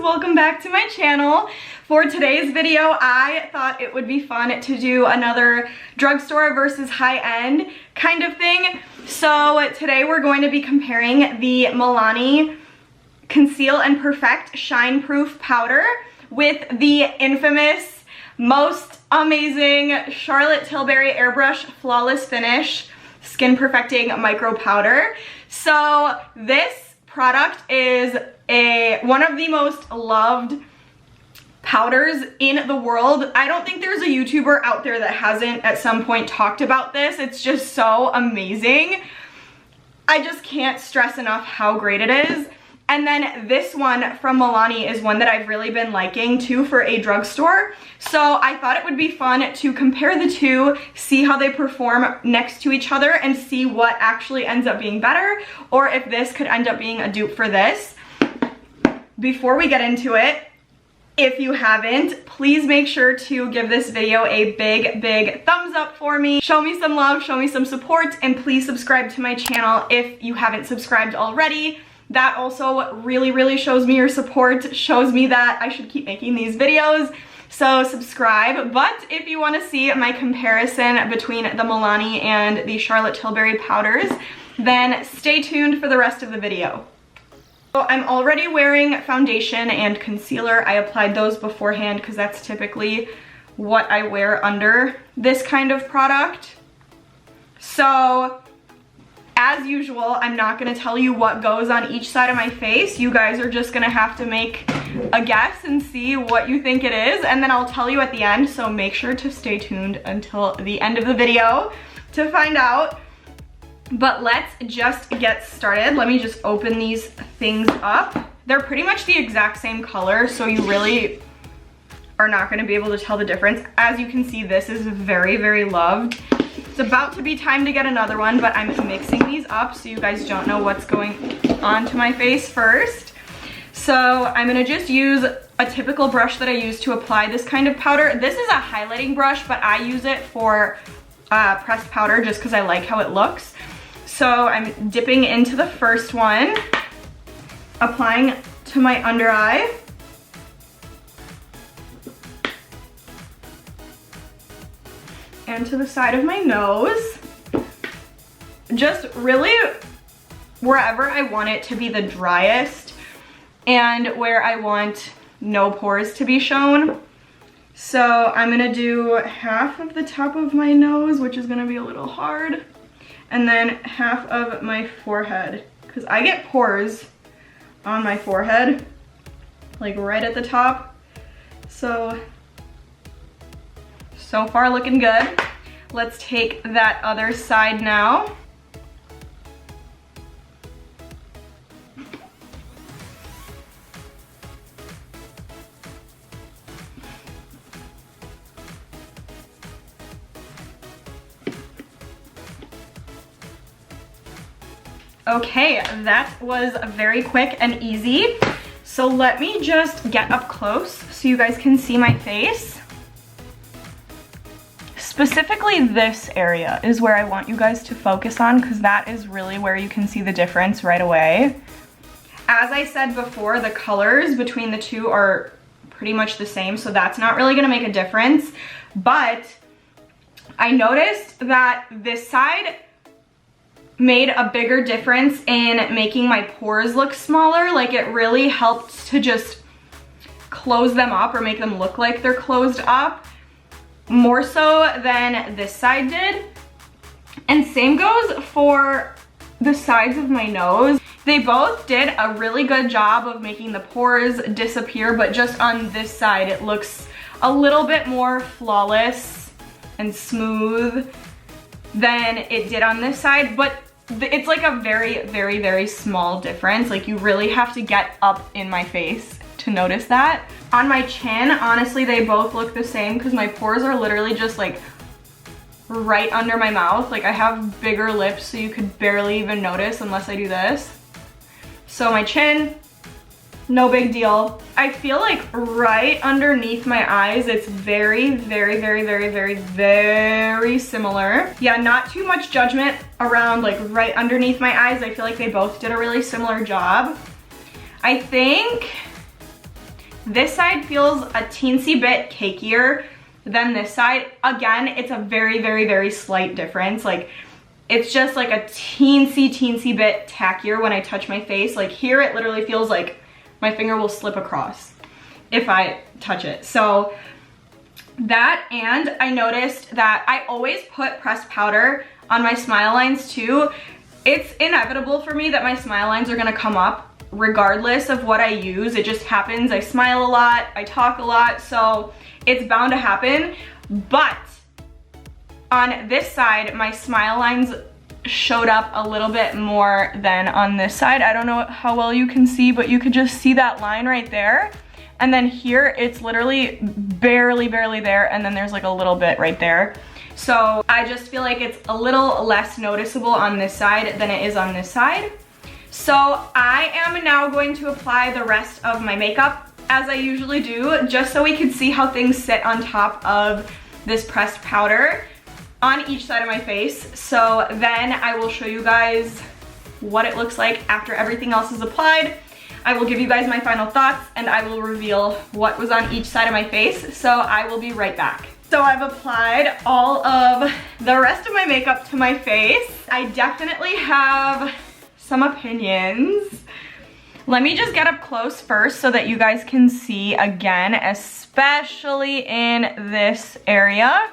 welcome back to my channel. For today's video, I thought it would be fun to do another drugstore versus high-end kind of thing. So today we're going to be comparing the Milani Conceal and Perfect Shine Proof Powder with the infamous, most amazing Charlotte Tilbury Airbrush Flawless Finish Skin Perfecting Micro Powder. So this product is one of the most loved powders in the world. I don't think there's a YouTuber out there that hasn't at some point talked about this. It's just so amazing. I just can't stress enough how great it is. And then this one from Milani is one that I've really been liking too for a drugstore. So I thought it would be fun to compare the two, see how they perform next to each other, and see what actually ends up being better, or if this could end up being a dupe for this. Before we get into it, if you haven't, please make sure to give this video a big thumbs up for me. Show me some love, show me some support, and please subscribe to my channel if you haven't subscribed already. That also really shows me your support, shows me that I should keep making these videos. So subscribe. But if you want to see my comparison between the Milani and the Charlotte Tilbury powders, then stay tuned for the rest of the video. So I'm already wearing foundation and concealer. I applied those beforehand because that's typically what I wear under this kind of product. So as usual, I'm not going to tell you what goes on each side of my face. You guys are just going to have to make a guess and see what you think it is, and then I'll tell you at the end, so make sure to stay tuned until the end of the video to find out. But let's just get started. Let me just open these things up. They're pretty much the exact same color, so you really are not going to be able to tell the difference. As you can see, this is very loved. It's about to be time to get another one, but I'm mixing these up so you guys don't know what's going on to my face first. So I'm gonna just use a typical brush that I use to apply this kind of powder. This is a highlighting brush, but I use it for pressed powder just because I like how it looks. So I'm dipping into the first one, applying to my under eye. And to the side of my nose. Just really wherever I want it to be the driest and where I want no pores to be shown. So I'm gonna do half of the top of my nose, which is gonna be a little hard, and then half of my forehead, because I get pores on my forehead, like right at the top. So far looking good. Let's take that other side now. Okay, that was very quick and easy. So let me just get up close so you guys can see my face. Specifically this area is where I want you guys to focus on, because that is really where you can see the difference right away. As I said before, the colors between the two are pretty much the same, so that's not really gonna make a difference. But I noticed that this side made a bigger difference in making my pores look smaller. Like, it really helped to just close them up or make them look like they're closed up, more so than this side did. And same goes for the sides of my nose. They both did a really good job of making the pores disappear, but just on this side it looks a little bit more flawless and smooth than it did on this side. But it's like a very small difference. Like, you really have to get up in my face to notice that. On my chin, honestly, they both look the same because my pores are literally just like right under my mouth. Like, I have bigger lips, so you could barely even notice unless I do this. So my chin, no big deal. I feel like right underneath my eyes, it's very similar. Yeah, not too much judgment around like right underneath my eyes. I feel like they both did a really similar job. I think This side feels a teensy bit cakier than this side. Again, it's a very, very, very slight difference. Like, it's just like a teensy bit tackier when I touch my face. Like here, it literally feels like my finger will slip across if I touch it. So that, and I noticed that I always put pressed powder on my smile lines too. It's inevitable for me that my smile lines are gonna come up regardless of what I use. It just happens. I smile a lot, I talk a lot, so it's bound to happen. But on this side, my smile lines showed up a little bit more than on this side. I don't know how well you can see, but you could just see that line right there. And then here, it's literally barely there, and then there's like a little bit right there. So I just feel like it's a little less noticeable on this side than it is on this side. So I am now going to apply the rest of my makeup as I usually do, just so we can see how things sit on top of this pressed powder on each side of my face. So then I will show you guys what it looks like after everything else is applied. I will give you guys my final thoughts, and I will reveal what was on each side of my face. So I will be right back. So I've applied all of the rest of my makeup to my face. I definitely have some opinions. Let me just get up close first so that you guys can see again, especially in this area.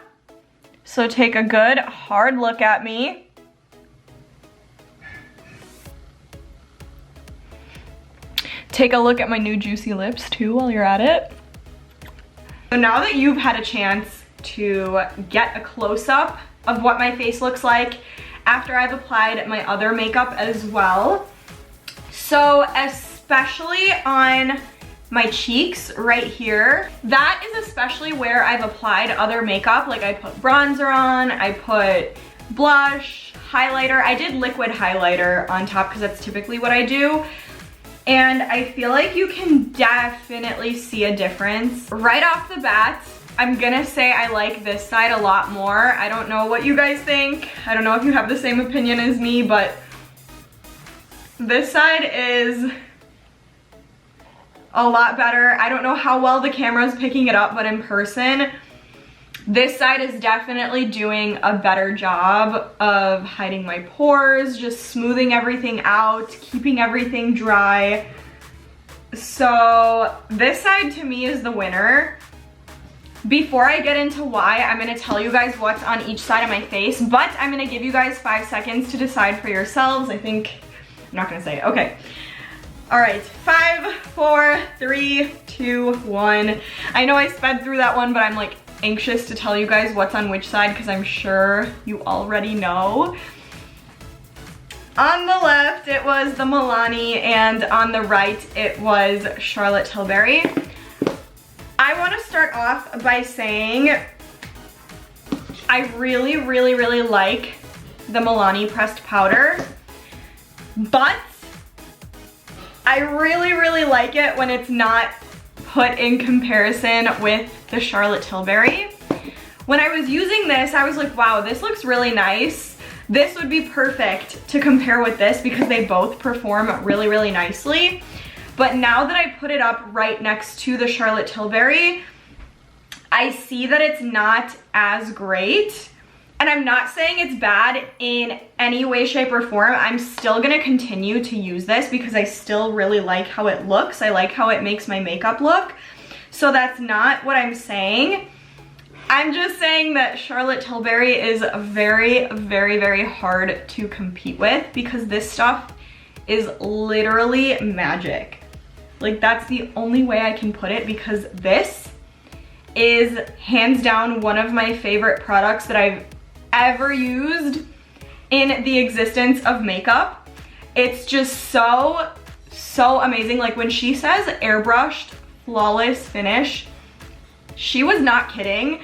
So take a good hard look at me. Take a look at my new juicy lips too while you're at it. So now that you've had a chance to get a close-up of what my face looks like after I've applied my other makeup as well. So especially on my cheeks right here, that is especially where I've applied other makeup. Like I put bronzer on, I put blush, highlighter. I did liquid highlighter on top because that's typically what I do. And I feel like you can definitely see a difference. Right off the bat, I'm gonna say I like this side a lot more. I don't know what you guys think. I don't know if you have the same opinion as me, but this side is a lot better. I don't know how well the camera is picking it up, but in person, this side is definitely doing a better job of hiding my pores, just smoothing everything out, keeping everything dry. So this side to me is the winner. Before I get into why, I'm gonna tell you guys what's on each side of my face, but I'm gonna give you guys 5 seconds to decide for yourselves. I'm not gonna say it, okay. All right, 5, 4, 3, 2, 1. I know I sped through that one, but I'm like anxious to tell you guys what's on which side because I'm sure you already know. On the left, it was the Milani, and on the right, it was Charlotte Tilbury. I want to start off by saying I really like the Milani pressed powder, but I really like it when it's not put in comparison with the Charlotte Tilbury. When I was using this, I was like, wow, this looks really nice. This would be perfect to compare with this because they both perform really nicely. But now that I put it up right next to the Charlotte Tilbury, I see that it's not as great. And I'm not saying it's bad in any way, shape, or form. I'm still gonna continue to use this because I still really like how it looks. I like how it makes my makeup look. So that's not what I'm saying. I'm just saying that Charlotte Tilbury is very hard to compete with because this stuff is literally magic. Like, that's the only way I can put it because this is hands down one of my favorite products that I've ever used in the existence of makeup. It's just so amazing. Like when she says airbrushed, flawless finish, she was not kidding.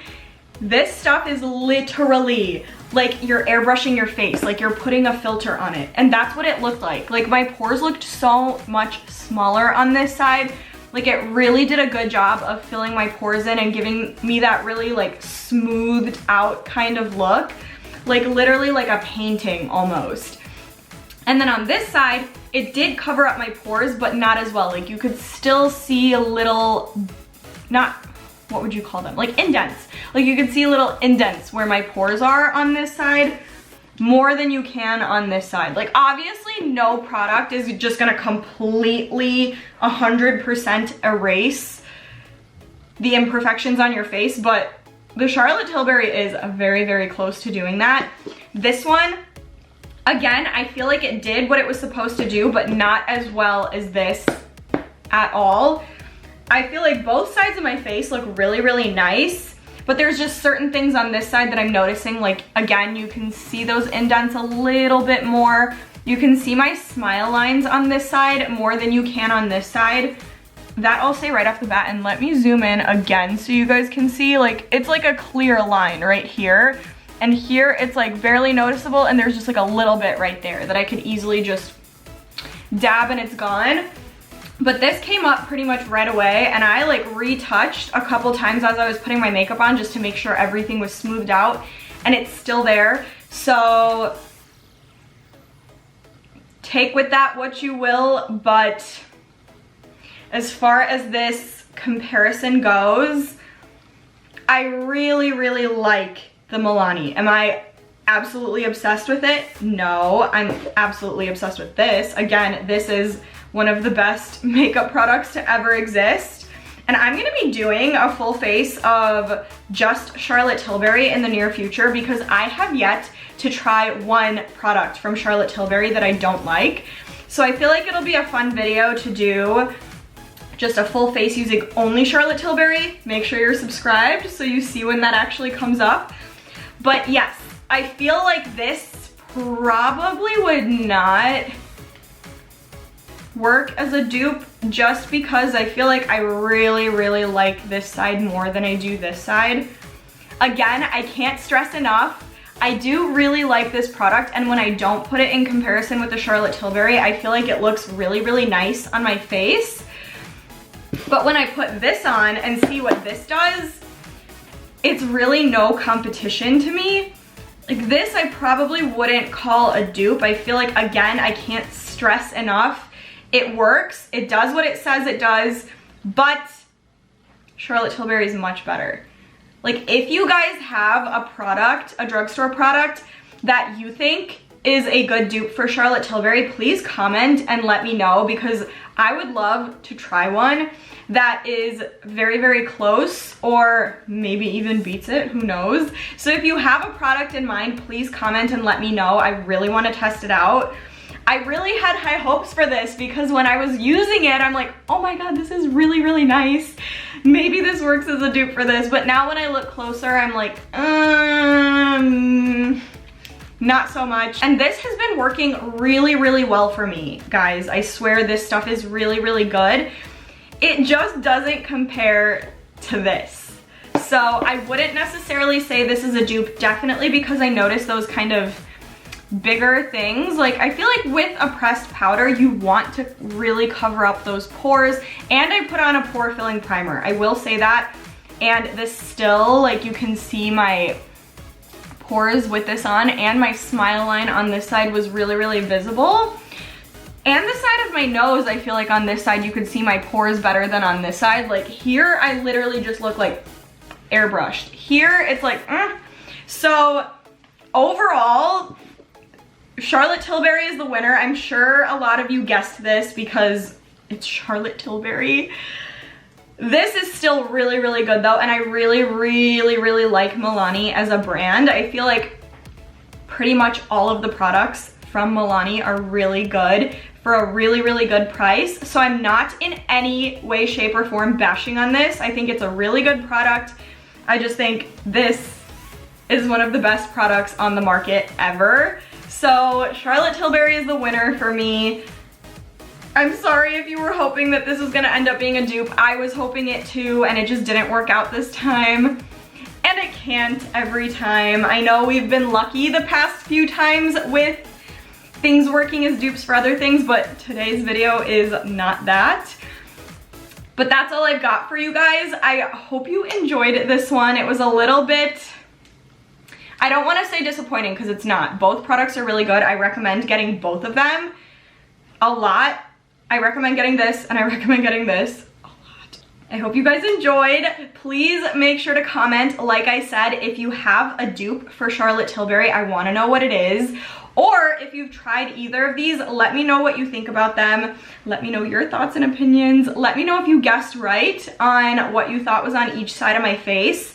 This stuff is literally like you're airbrushing your face, like you're putting a filter on it. And that's what it looked like. Like my pores looked so much smaller on this side. Like it really did a good job of filling my pores in and giving me that really like smoothed out kind of look. Like literally like a painting almost. And then on this side, it did cover up my pores, but not as well. Like you could still see a little, what would you call them? Like indents. Like you could see little indents where my pores are on this side more than you can on this side. Like obviously no product is just gonna completely 100% erase the imperfections on your face, but the Charlotte Tilbury is very, very close to doing that. This one, again, I feel like it did what it was supposed to do, but not as well as this at all. I feel like both sides of my face look really, really nice, but there's just certain things on this side that I'm noticing. Like, again, you can see those indents a little bit more. You can see my smile lines on this side more than you can on this side. That I'll say right off the bat, and let me zoom in again so you guys can see, like, it's like a clear line right here. And here it's like barely noticeable, and there's just like a little bit right there that I could easily just dab and it's gone. But this came up pretty much right away, and I like retouched a couple times as I was putting my makeup on just to make sure everything was smoothed out, and it's still there. So take with that what you will, but as far as this comparison goes, I really, really like the Milani. Am I absolutely obsessed with it? No, I'm absolutely obsessed with this. Again, this is one of the best makeup products to ever exist. And I'm gonna be doing a full face of just Charlotte Tilbury in the near future because I have yet to try one product from Charlotte Tilbury that I don't like. So I feel like it'll be a fun video to do just a full face using only Charlotte Tilbury. Make sure you're subscribed so you see when that actually comes up. But yes, I feel like this probably would not work as a dupe just because I feel like I really, really like this side more than I do this side. Again, I can't stress enough, I do really like this product, and when I don't put it in comparison with the Charlotte Tilbury, I feel like it looks really, really nice on my face. But when I put this on and see what this does, it's really no competition to me. Like this, I probably wouldn't call a dupe. I feel like, again, I can't stress enough. It works, it does what it says it does, but Charlotte Tilbury is much better. Like if you guys have a product, a drugstore product that you think is a good dupe for Charlotte Tilbury, please comment and let me know because I would love to try one that is very, very close or maybe even beats it, who knows. So if you have a product in mind, please comment and let me know. I really want to test it out. I really had high hopes for this because when I was using it, I'm like, oh my God, this is really, really nice. Maybe this works as a dupe for this. But now when I look closer, I'm like, not so much. And this has been working really, really well for me, guys. I swear this stuff is really, really good. It just doesn't compare to this. So I wouldn't necessarily say this is a dupe, definitely because I noticed those kind of bigger things. Like I feel like with a pressed powder, you want to really cover up those pores. And I put on a pore filling primer, I will say that. And this still, like you can see my pores with this on, and my smile line on this side was really, really visible. And the side of my nose, I feel like on this side you could see my pores better than on this side. Like here, I literally just look like airbrushed. Here, it's like, So overall, Charlotte Tilbury is the winner. I'm sure a lot of you guessed this because it's Charlotte Tilbury. This is still really, really good though, and I really, really, really like Milani as a brand. I feel like pretty much all of the products from Milani are really good for a really, really good price. So I'm not in any way, shape, or form bashing on this. I think it's a really good product. I just think this is one of the best products on the market ever. So Charlotte Tilbury is the winner for me. I'm sorry if you were hoping that this was gonna end up being a dupe. I was hoping it too, and it just didn't work out this time. And it can't every time. I know we've been lucky the past few times with things working as dupes for other things, but today's video is not that. But that's all I've got for you guys. I hope you enjoyed this one. It was a little bit, I don't want to say disappointing because it's not. Both products are really good. I recommend getting both of them a lot. I recommend getting this and I recommend getting this a lot. I hope you guys enjoyed. Please make sure to comment, like I said, if you have a dupe for Charlotte Tilbury. I want to know what it is. Or if you've tried either of these, let me know what you think about them. Let me know your thoughts and opinions. Let me know if you guessed right on what you thought was on each side of my face.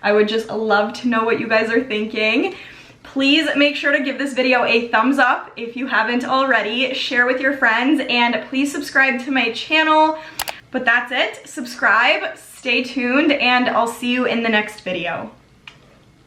I would just love to know what you guys are thinking. Please make sure to give this video a thumbs up if you haven't already. Share with your friends and please subscribe to my channel. But that's it. Subscribe, stay tuned, and I'll see you in the next video.